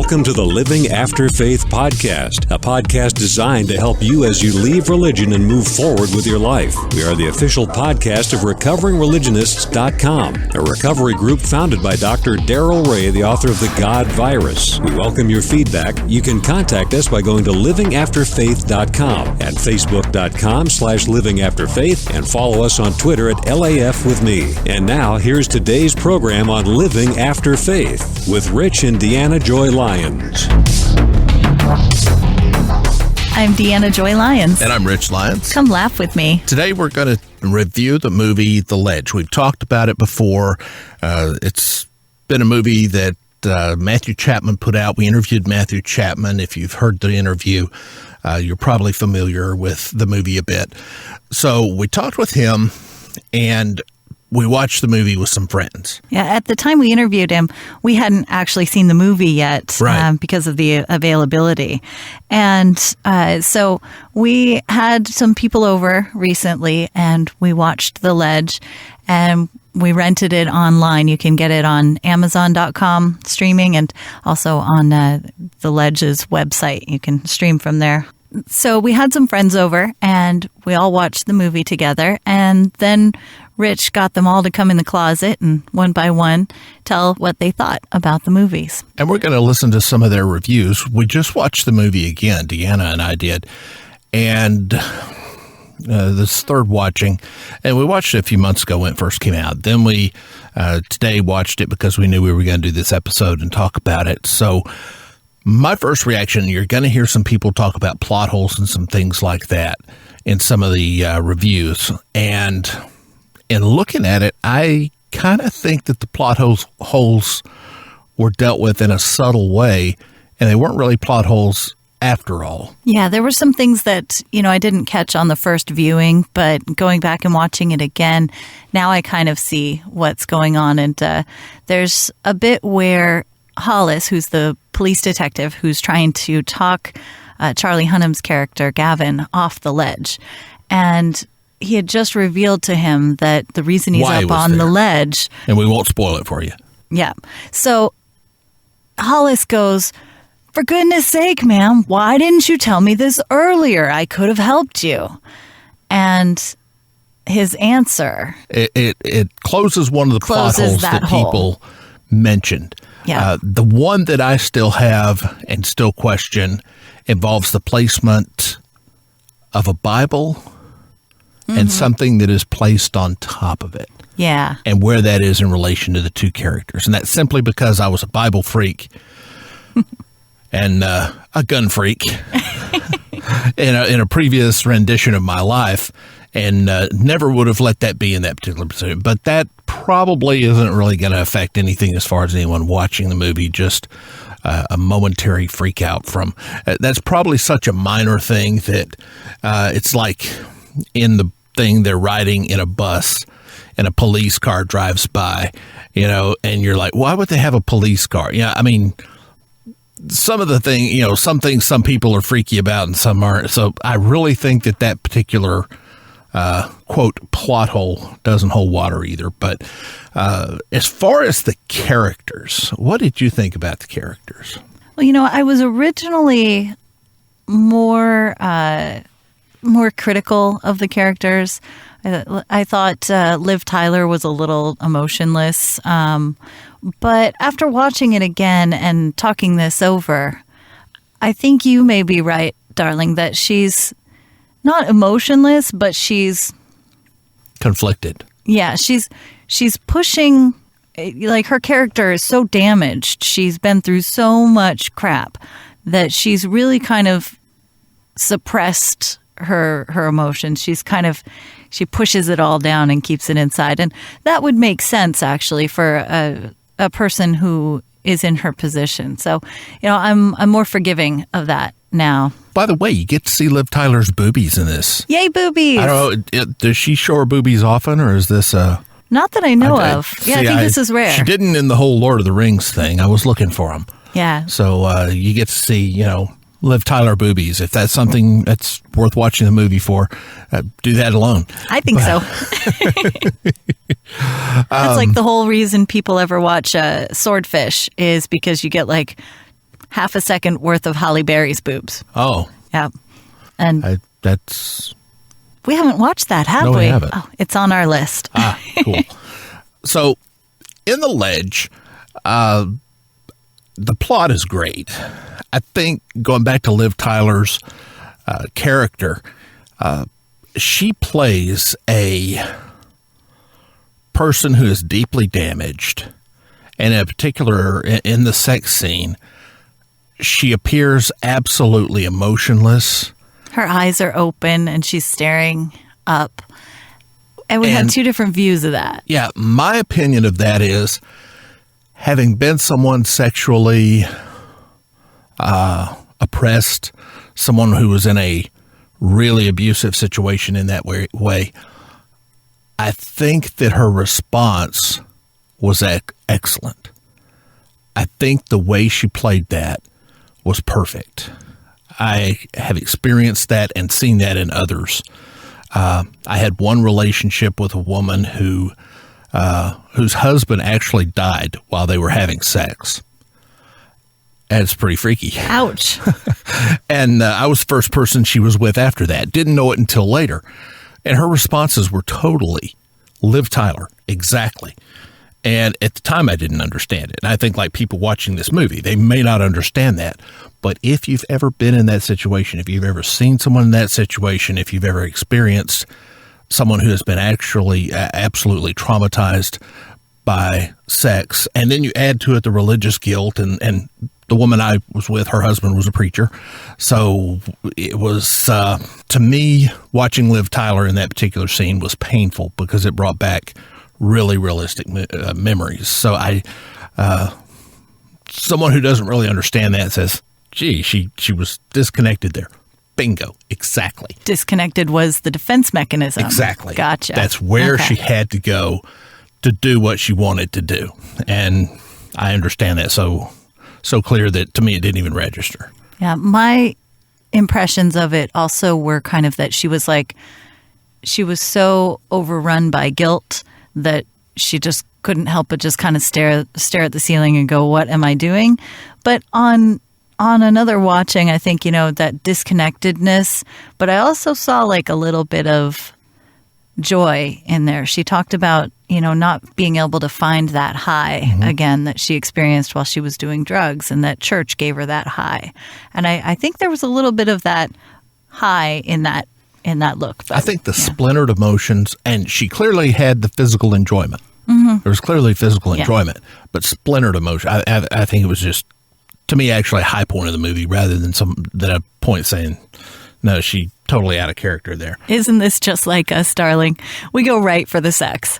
Welcome to the Living After Faith podcast, a podcast designed to help you as you leave religion and move forward with your life. We are the official podcast of RecoveringReligionists.com, a recovery group founded by Dr. Darrell Ray, the author of The God Virus. We welcome your feedback. You can contact us by going to livingafterfaith.com and facebook.com/livingafterfaith and follow us on Twitter at LAF with me. And now, here's today's program on Living After Faith with Rich and Deanna Joy Lyons. I'm Deanna Joy Lyons. And I'm Rich Lyons. Come laugh with me. Today we're going to review the movie The Ledge. We've talked about it before. It's been a movie that Matthew Chapman put out. We interviewed Matthew Chapman. If you've heard the interview, you're probably familiar with the movie a bit. So we talked with him, and we watched the movie with some friends. Yeah, at the time we interviewed him, we hadn't actually seen the movie yet, right, because of the availability. And so we had some people over recently, and we watched The Ledge, and we rented it online. You can get it on Amazon.com streaming, and also on The Ledge's website. You can stream from there. So we had some friends over, and we all watched the movie together, and then Rich got them all to come in the closet and one by one tell what they thought about the movies. And we're going to listen to some of their reviews. We just watched the movie again, Deanna and I did, and this third watching, and we watched it a few months ago when it first came out. Then we today watched it because we knew we were going to do this episode and talk about it. So my first reaction, you're going to hear some people talk about plot holes and some things like that in some of the reviews. And in looking at it, I kind of think that the plot holes were dealt with in a subtle way, and they weren't really plot holes after all. Yeah, there were some things that, I didn't catch on the first viewing, but going back and watching it again, now I kind of see what's going on. And there's a bit where Hollis, who's the police detective who's trying to talk Charlie Hunnam's character, Gavin, off the ledge. And he had just revealed to him that the reason he's up on the ledge... And we won't spoil it for you. Yeah. So Hollis goes, "For goodness sake, ma'am, why didn't you tell me this earlier? I could have helped you." And his answer... It closes one of the plot holes that people mentioned. Yeah. The one that I still have and still question involves the placement of a Bible and something that is placed on top of it. Yeah. And where that is in relation to the two characters. And that's simply because I was a Bible freak and a gun freak in a previous rendition of my life, and never would have let that be in that particular episode. But that probably isn't really going to affect anything as far as anyone watching the movie, just a momentary freak out from. That's probably such a minor thing that it's like in the thing they're riding in a bus and a police car drives by, and you're like, why would they have a police car? Yeah, I mean, some of the thing, some things some people are freaky about and some aren't. So I really think that particular quote plot hole doesn't hold water either. But as far as the characters, what did you think about the characters? Well, I was originally more critical of the characters. I thought Liv Tyler was a little emotionless. But after watching it again and talking this over, I think you may be right, darling, that she's not emotionless, but she's conflicted. Yeah, she's pushing, like her character is so damaged. She's been through so much crap that she's really kind of suppressed her emotions. She pushes it all down and keeps it inside. And that would make sense, actually, for a person who is in her position. So, I'm more forgiving of that now. By the way, you get to see Liv Tyler's boobies in this. Yay, boobies! I don't know, does she show her boobies often, or is this Not that I know of. Yeah, I think this is rare. She didn't in the whole Lord of the Rings thing. I was looking for them. Yeah. So you get to see, Liv Tyler boobies. If that's something that's worth watching the movie for, do that alone. I think so. That's like the whole reason people ever watch Swordfish is because you get like half a second worth of Halle Berry's boobs. Oh. Yeah. And that's... We haven't watched that, have we? No, we haven't. Oh, it's on our list. Cool. So, in The Ledge, the plot is great. I think, going back to Liv Tyler's character, she plays a person who is deeply damaged. And in particular, in the sex scene, she appears absolutely emotionless. Her eyes are open and she's staring up. And we had two different views of that. Yeah, my opinion of that is, having been someone sexually oppressed, someone who was in a really abusive situation in that way, I think that her response was excellent. I think the way she played that was perfect. I have experienced that and seen that in others. I had one relationship with a woman whose husband actually died while they were having sex. And it's pretty freaky. Ouch. And I was the first person she was with after that. Didn't know it until later. And her responses were totally Liv Tyler. Exactly. And at the time, I didn't understand it. And I think, like people watching this movie, they may not understand that. But if you've ever been in that situation, if you've ever seen someone in that situation, if you've ever experienced someone who has been actually absolutely traumatized by sex, and then you add to it the religious guilt, and the woman I was with, her husband was a preacher. So it was, to me, watching Liv Tyler in that particular scene was painful because it brought back really realistic memories. So someone who doesn't really understand that says, gee, she was disconnected there. Bingo. Exactly. Disconnected was the defense mechanism. Exactly. Gotcha. That's where she had to go to do what she wanted to do. And I understand that so clear that to me it didn't even register. Yeah. My impressions of it also were kind of that she was so overrun by guilt that she just couldn't help but just kind of stare at the ceiling and go, what am I doing? But on another watching, I think, that disconnectedness, but I also saw like a little bit of joy in there. She talked about, not being able to find that high again that she experienced while she was doing drugs, and that church gave her that high. And I think there was a little bit of that high in that look. But, I think the splintered emotions, and she clearly had the physical enjoyment. There was clearly physical enjoyment, but splintered emotion. I think it was just, to me, actually a high point of the movie rather than a point saying, no, she totally out of character there. Isn't this just like us, darling? We go right for the sex.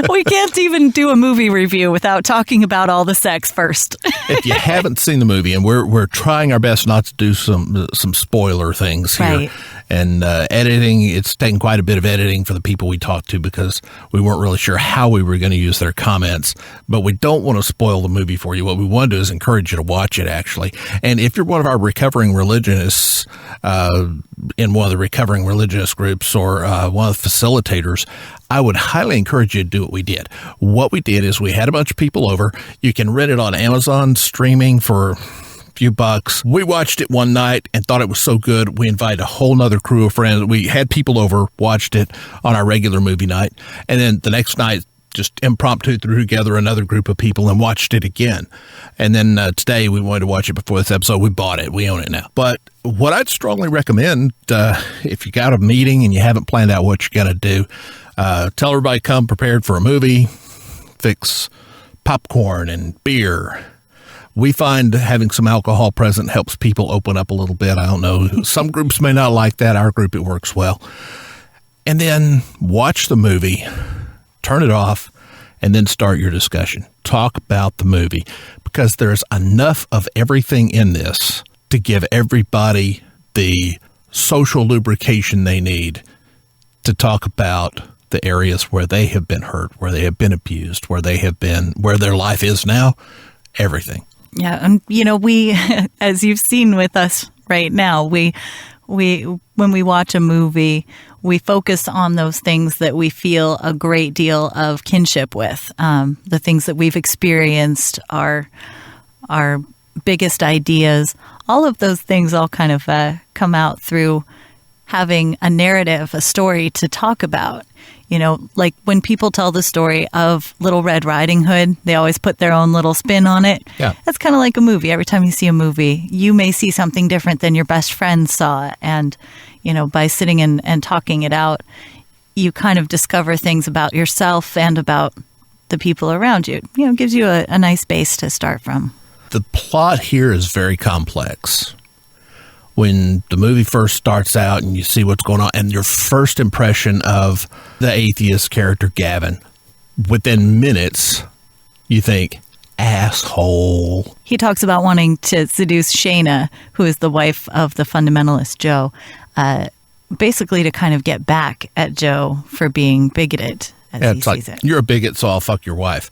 We can't even do a movie review without talking about all the sex first. If you haven't seen the movie, and we're trying our best not to do some spoiler things here, right. And editing, it's taken quite a bit of editing for the people we talked to because we weren't really sure how we were going to use their comments, but we don't want to spoil the movie for you. What we want to do is encourage you to watch it, actually. And if you're one of our recovering religionists, in one of the recovering religionist groups or one of the facilitators, I would highly encourage you to do what we did. What we did is we had a bunch of people over. You can rent it on Amazon streaming for a few bucks. We watched it one night and thought it was so good. We invited a whole nother crew of friends. We had people over, watched it on our regular movie night. And then the next night, just impromptu threw together another group of people and watched it again. And then today we wanted to watch it before this episode. We bought it. We own it now. But what I'd strongly recommend, if you got a meeting and you haven't planned out what you're going to do, tell everybody come prepared for a movie, fix popcorn and beer. We find having some alcohol present helps people open up a little bit. I don't know. Some groups may not like that. Our group, it works well. And then watch the movie, turn it off, and then start your discussion. Talk about the movie because there's enough of everything in this to give everybody the social lubrication they need to talk about the areas where they have been hurt, where they have been abused, where their life is now, everything. Yeah. And, we, as you've seen with us right now, we when we watch a movie, we focus on those things that we feel a great deal of kinship with, the things that we've experienced, our biggest ideas, all of those things all kind of come out through having a narrative, a story to talk about. You know, like when people tell the story of Little Red Riding Hood, they always put their own little spin on it. Yeah. That's kind of like a movie. Every time you see a movie, you may see something different than your best friend saw. And, you know, by sitting and talking it out, you kind of discover things about yourself and about the people around you. You know, it gives you a nice base to start from. The plot here is very complex. When the movie first starts out and you see what's going on, and your first impression of the atheist character, Gavin, within minutes, you think, asshole. He talks about wanting to seduce Shayna, who is the wife of the fundamentalist Joe, basically to kind of get back at Joe for being bigoted, as he sees it. You're a bigot, so I'll fuck your wife.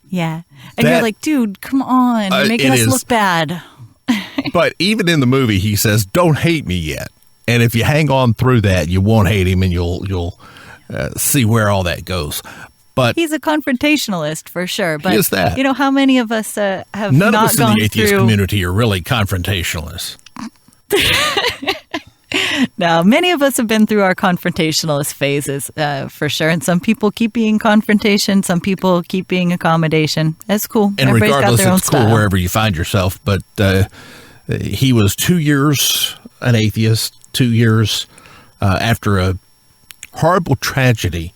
Yeah. And you're like, dude, come on, you're making us look bad. But even in the movie, he says, don't hate me yet. And if you hang on through that, you won't hate him, and you'll see where all that goes. But he's a confrontationalist for sure. But he is that. You know, how many of us have None not of us gone in the atheist through... community are really confrontationalists. No, many of us have been through our confrontationalist phases, for sure. And some people keep being confrontation. Some people keep being accommodation. That's cool. And Everybody's regardless, got their own it's cool style. wherever you find yourself. But he was 2 years an atheist, 2 years after a horrible tragedy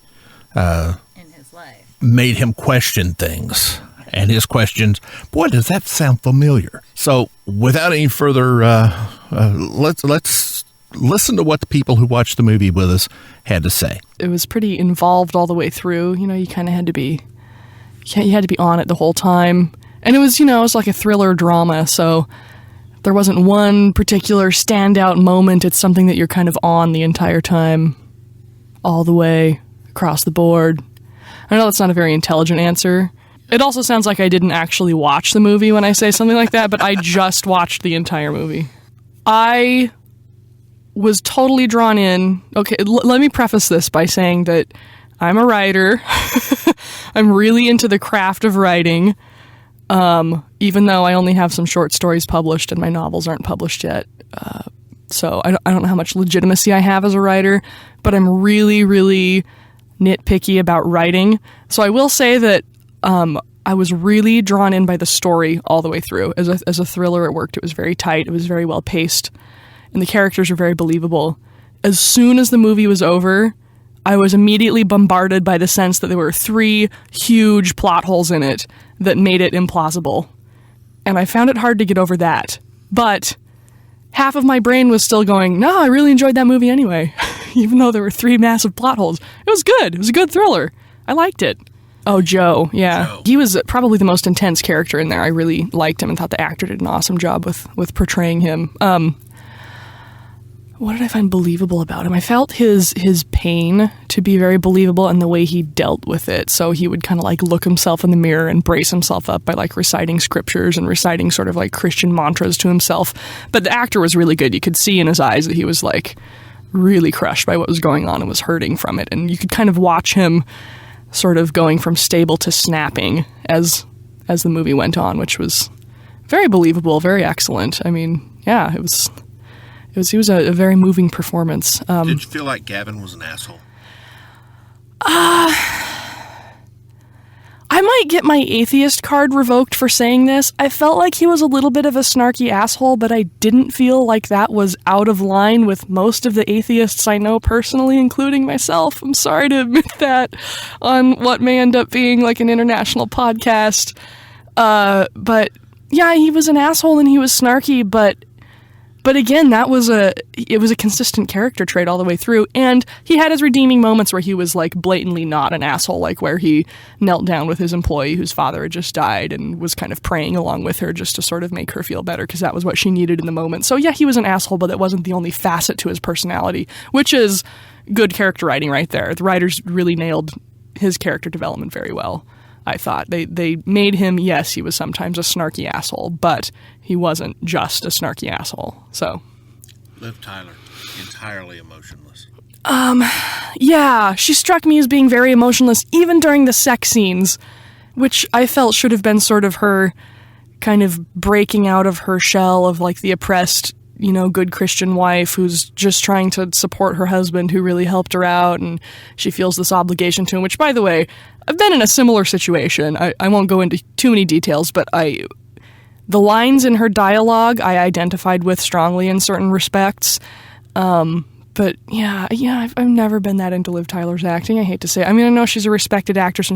in his life made him question things. And his questions, boy, does that sound familiar. So without any further, let's listen to what the people who watched the movie with us had to say. It was pretty involved all the way through. You know, you kind of had to be, you had to be on it the whole time. And it was, you know, it was like a thriller drama, so there wasn't one particular standout moment. It's something that you're kind of on the entire time, all the way across the board. I know that's not a very intelligent answer. It also sounds like I didn't actually watch the movie when I say something like that, but I just watched the entire movie. I was totally drawn in. Okay, let me preface this by saying that I'm a writer. I'm really into the craft of writing, even though I only have some short stories published and my novels aren't published yet. So I don't know how much legitimacy I have as a writer, but I'm really, really nitpicky about writing. So I will say that I was really drawn in by the story all the way through. As a thriller, it worked. It was very tight. It was very well paced. And the characters were very believable. As soon as the movie was over, I was immediately bombarded by the sense that there were 3 huge plot holes in it that made it implausible. And I found it hard to get over that. But half of my brain was still going, no, I really enjoyed that movie anyway, even though there were 3 massive plot holes. It was good. It was a good thriller. I liked it. Oh, Joe. Yeah. Joe. He was probably the most intense character in there. I really liked him and thought the actor did an awesome job with portraying him. What did I find believable about him? I felt his pain to be very believable and the way he dealt with it. So he would kind of like look himself in the mirror and brace himself up by like reciting scriptures and reciting sort of like Christian mantras to himself. But the actor was really good. You could see in his eyes that he was like really crushed by what was going on and was hurting from it. And you could kind of watch him sort of going from stable to snapping as the movie went on, which was very believable, very excellent. I mean, yeah, it was a very moving performance. Did you feel like Gavin was an asshole? I might get my atheist card revoked for saying this. I felt like he was a little bit of a snarky asshole, but I didn't feel like that was out of line with most of the atheists I know personally, including myself. I'm sorry to admit that on what may end up being like an international podcast. But yeah, he was an asshole and he was snarky, but again, it was a consistent character trait all the way through, and he had his redeeming moments where he was like blatantly not an asshole, like where he knelt down with his employee whose father had just died and was kind of praying along with her just to sort of make her feel better because that was what she needed in the moment. So yeah, he was an asshole, but that wasn't the only facet to his personality, which is good character writing right there. The writers really nailed his character development very well. I thought they made him, yes, he was sometimes a snarky asshole, but he wasn't just a snarky asshole. So, Liv Tyler, entirely emotionless. Yeah, she struck me as being very emotionless, even during the sex scenes, which I felt should have been sort of her kind of breaking out of her shell of like the oppressed, good Christian wife who's just trying to support her husband who really helped her out, and she feels this obligation to him, which, by the way, I've been in a similar situation. I won't go into too many details, but the lines in her dialogue I identified with strongly in certain respects. But yeah, I've never been that into Liv Tyler's acting. I hate to say it. I mean, I know she's a respected actress and